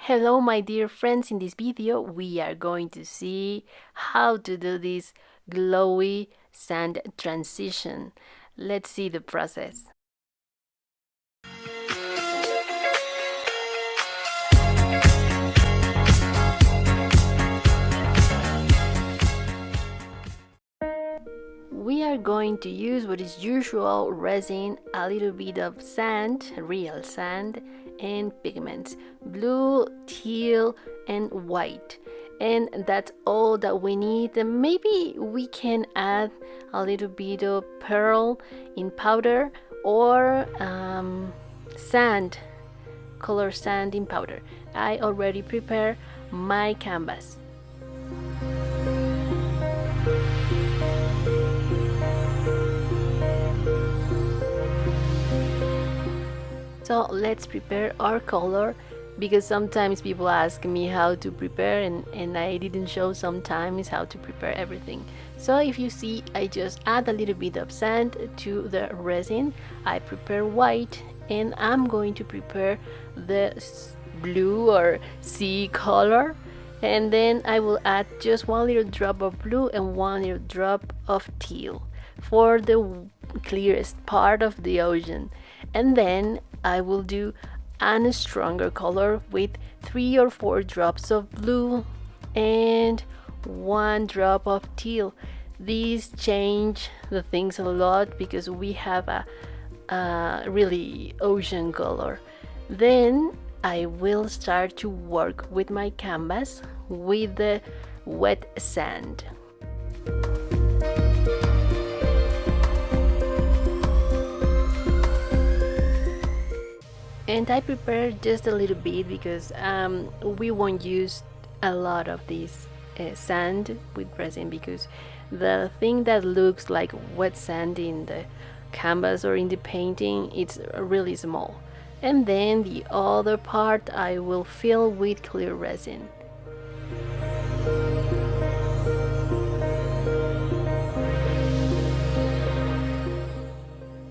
Hello my dear friends, in this video we are going to see how to do this glowy sand transition. Let's see the process. We are going to use what is usual resin, a little bit of sand, real sand, and pigments, blue, teal, and white. And that's all that we need. And maybe we can add a little bit of pearl in powder or sand, color sand in powder. I already prepared my canvas. So let's prepare our color, because sometimes people ask me how to prepare and I didn't show sometimes how to prepare everything. So if you see, I just add a little bit of sand to the resin. I prepare white and I'm going to prepare the blue or sea color, and then I will add just one little drop of blue and one little drop of teal for the clearest part of the ocean. And then I will do a stronger color with 3 or 4 drops of blue and 1 drop of teal. These change the things a lot because we have a really ocean color. Then I will start to work with my canvas with the wet sand. And I prepared just a little bit because we won't use a lot of this sand with resin, because the thing that looks like wet sand in the canvas or in the painting, it's really small. And then the other part I will fill with clear resin.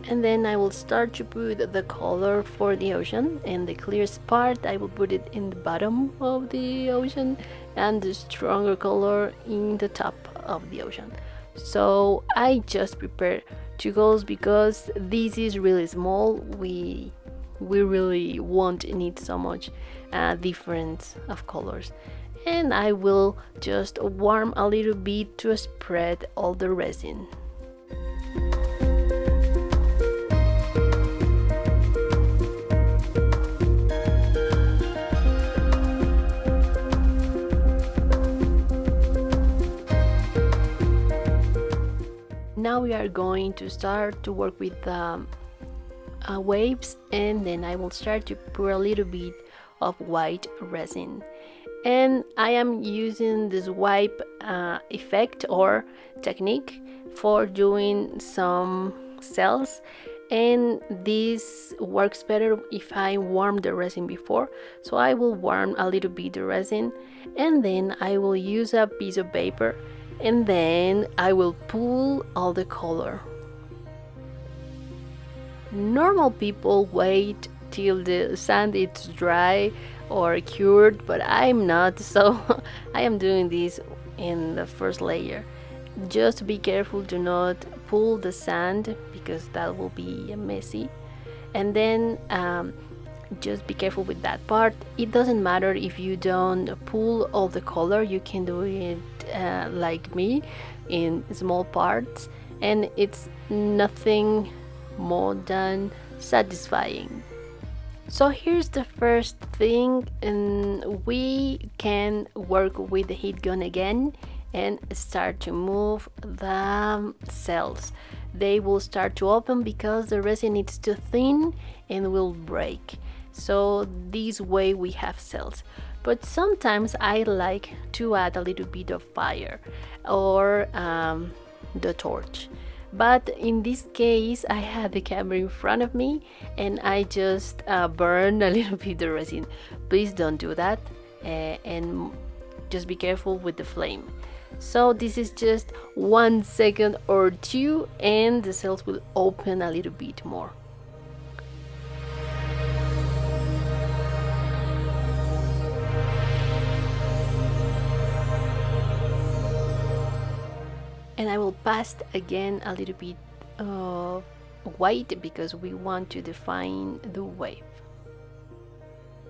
And then I will start to put the color for the ocean, and the clearest part I will put it in the bottom of the ocean and the stronger color in the top of the ocean. So I just prepare 2 colors because this is really small. We really won't need so much difference of colors. And I will just warm a little bit to spread all the resin. Now we are going to start to work with waves, and then I will start to pour a little bit of white resin. And I am using this wipe effect or technique for doing some cells, and this works better if I warm the resin before. So I will warm a little bit the resin, and then I will use a piece of paper, and then I will pull all the color. Normal people wait till the sand is dry or cured, but I'm not, so I am doing this in the first layer. Just be careful to not pull the sand, because that will be messy. And then just be careful with that part. It doesn't matter if you don't pull all the color, you can do it like me, in small parts, and it's nothing more than satisfying. So here's the first thing, and we can work with the heat gun again and start to move the cells. They will start to open because the resin is too thin and will break. So this way we have cells. But sometimes I like to add a little bit of fire or the torch. But in this case I had the camera in front of me and I just burned a little bit of resin. Please don't do that, and just be careful with the flame. So this is just 1 second or 2 and the cells will open a little bit more. And I will pass again a little bit of white because we want to define the wave.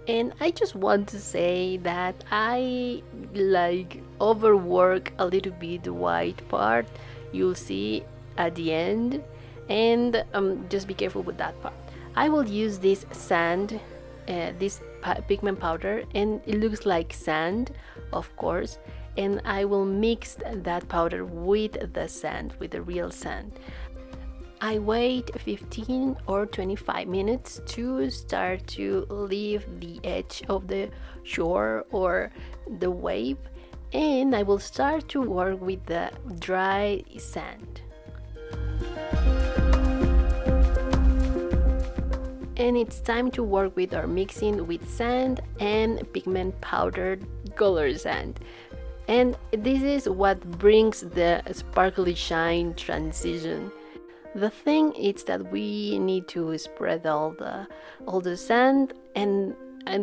And I just want to say that I like overwork a little bit the white part. You'll see at the end, and just be careful with that part. I will use this sand, this pigment powder, and it looks like sand, of course. And I will mix that powder with the sand, with the real sand. I wait 15 or 25 minutes to start to leave the edge of the shore or the wave, and I will start to work with the dry sand. And it's time to work with our mixing with sand and pigment powdered color sand. And this is what brings the sparkly shine transition. The thing is that we need to spread all the sand, and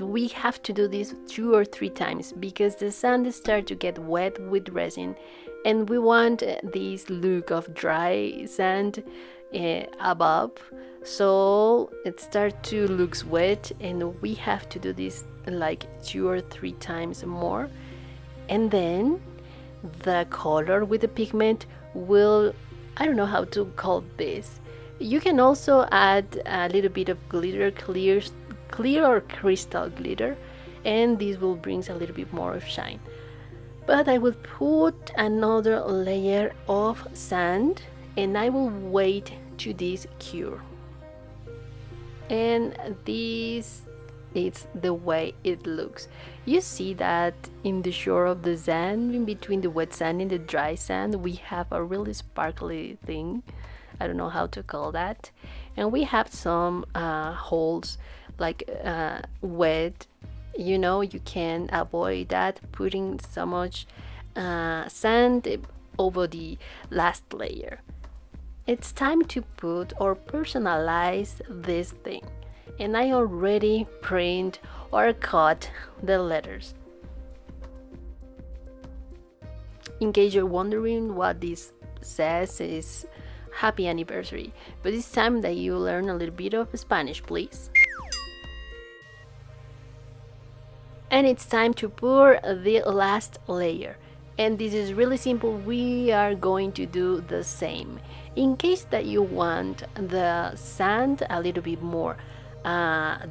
we have to do this 2 or 3 times because the sand starts to get wet with resin, and we want this look of dry sand above, so it starts to look wet, and we have to do this like 2 or 3 times more, and then the color with the pigment will, I don't know how to call this. You can also add a little bit of glitter, clear or crystal glitter, and this will bring a little bit more of shine. But I will put another layer of sand, and I will wait to this cure. And this is the way it looks. You see that in the shore of the sand, in between the wet sand and the dry sand, we have a really sparkly thing. I don't know how to call that. And we have some holes like wet. You know, you can avoid that putting so much sand over the last layer. It's time to put or personalize this thing. And I already print or cut the letters. In case you're wondering what this says, is happy anniversary, but it's time that you learn a little bit of Spanish, please. And it's time to pour the last layer, and this is really simple. We are going to do the same. In case that you want the sand a little bit more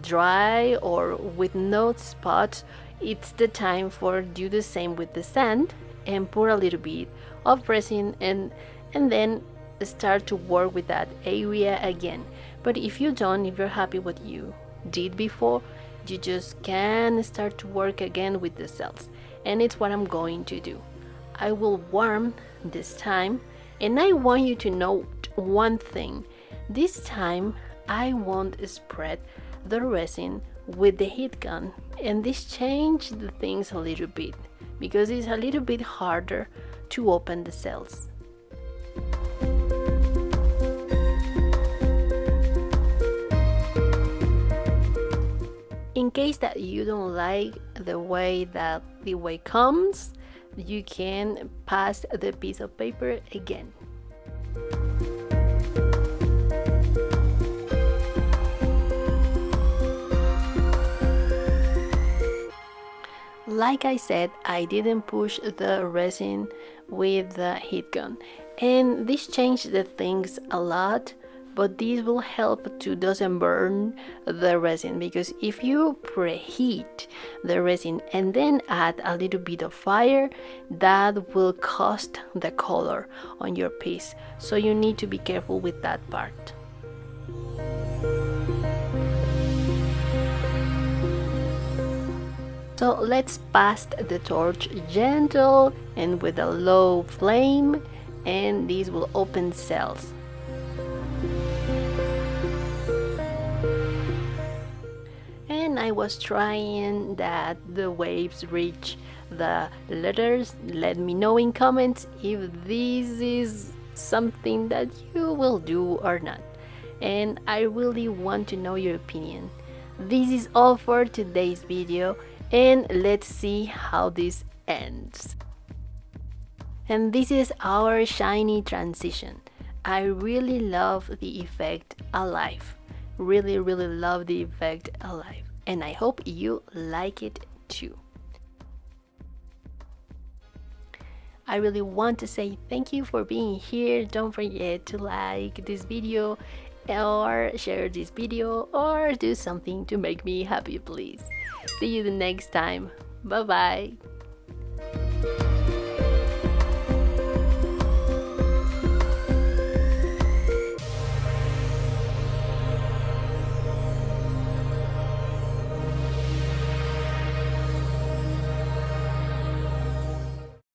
dry or with no spots, it's the time for do the same with the sand and pour a little bit of resin, and then start to work with that area again. But if you don't, if you're happy what you did before, you just can start to work again with the cells, and it's what I'm going to do. I will warm this time, and I want you to note one thing. This time I won't spread the resin with the heat gun, and this changed the things a little bit because it's a little bit harder to open the cells. In case that you don't like the way that the way comes, you can pass the piece of paper again. Like I said, I didn't push the resin with the heat gun, and this changed the things a lot, but this will help to doesn't burn the resin, because if you preheat the resin and then add a little bit of fire, that will cost the color on your piece, so you need to be careful with that part. So let's pass the torch gentle and with a low flame, and these will open cells. And I was trying that the waves reach the letters. Let me know in comments if this is something that you will do or not, and I really want to know your opinion. This is all for today's video, and let's see how this ends. And this is our shiny transition. I really love the effect alive. Really, really love the effect alive. And I hope you like it too. I really want to say thank you for being here. Don't forget to like this video or share this video or do something to make me happy, please. See you the next time. Bye bye.